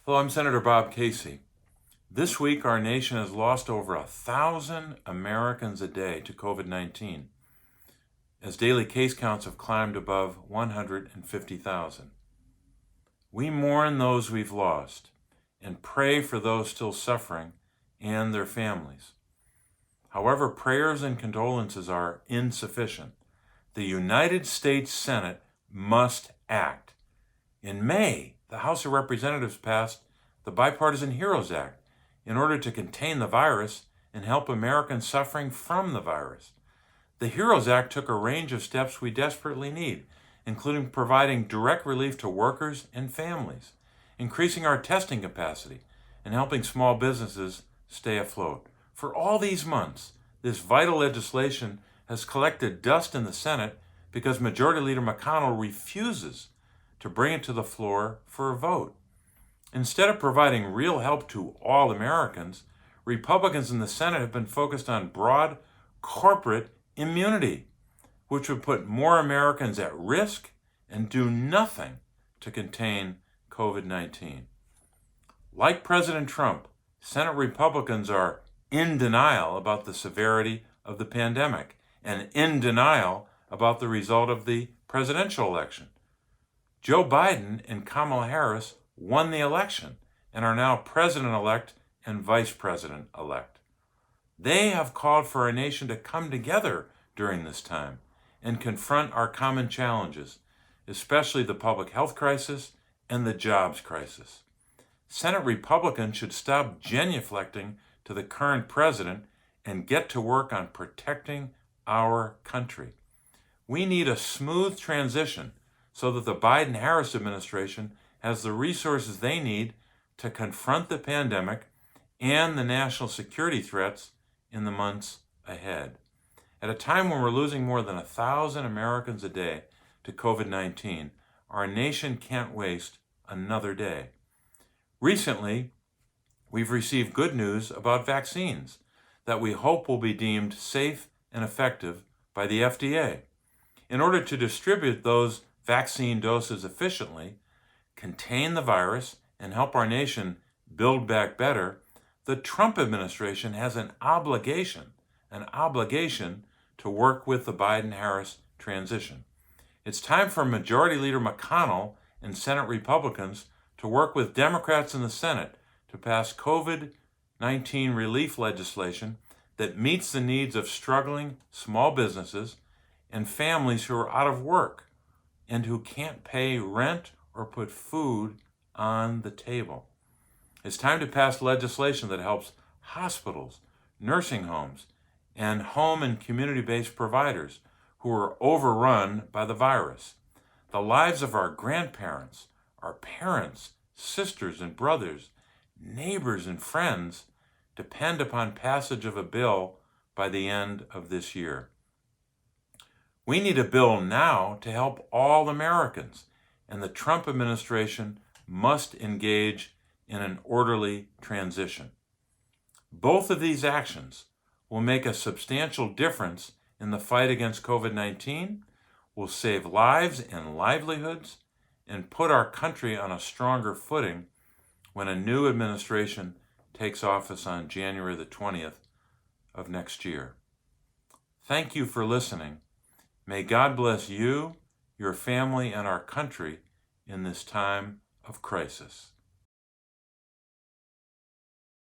Hello, I'm Senator Bob Casey. This week, our nation has lost over 1,000 Americans a day to COVID-19, as daily case counts have climbed above 150,000. We mourn those we've lost and pray for those still suffering and their families. However, prayers and condolences are insufficient. The United States Senate must act. In May, the House of Representatives passed the Bipartisan HEROES Act in order to contain the virus and help Americans suffering from the virus. The HEROES Act took a range of steps we desperately need, including providing direct relief to workers and families, increasing our testing capacity, and helping small businesses stay afloat. For all these months, this vital legislation has collected dust in the Senate because Majority Leader McConnell refuses to bring it to the floor for a vote. Instead of providing real help to all Americans, Republicans in the Senate have been focused on broad corporate immunity, which would put more Americans at risk and do nothing to contain COVID-19. Like President Trump, Senate Republicans are in denial about the severity of the pandemic and in denial about the result of the presidential election. Joe Biden and Kamala Harris won the election and are now president-elect and vice president-elect. They have called for our nation to come together during this time and confront our common challenges, especially the public health crisis and the jobs crisis. Senate Republicans should stop genuflecting to the current president and get to work on protecting our country. We need a smooth transition so that the Biden-Harris administration has the resources they need to confront the pandemic and the national security threats in the months ahead. At a time when we're losing more than 1,000 Americans a day to COVID-19, our nation can't waste another day. Recently, we've received good news about vaccines that we hope will be deemed safe and effective by the FDA. In order to distribute those vaccine doses efficiently, contain the virus, and help our nation build back better, the Trump administration has an obligation to work with the Biden-Harris transition. It's time for Majority Leader McConnell and Senate Republicans to work with Democrats in the Senate to pass COVID-19 relief legislation that meets the needs of struggling small businesses and families who are out of work and who can't pay rent or put food on the table. It's time to pass legislation that helps hospitals, nursing homes, and home and community-based providers who are overrun by the virus. The lives of our grandparents, our parents, sisters and brothers, neighbors and friends depend upon passage of a bill by the end of this year. We need a bill now to help all Americans, and the Trump administration must engage in an orderly transition. Both of these actions will make a substantial difference in the fight against COVID-19, will save lives and livelihoods, and put our country on a stronger footing when a new administration takes office on January the 20th of next year. Thank you for listening. May God bless you, your family, and our country in this time of crisis.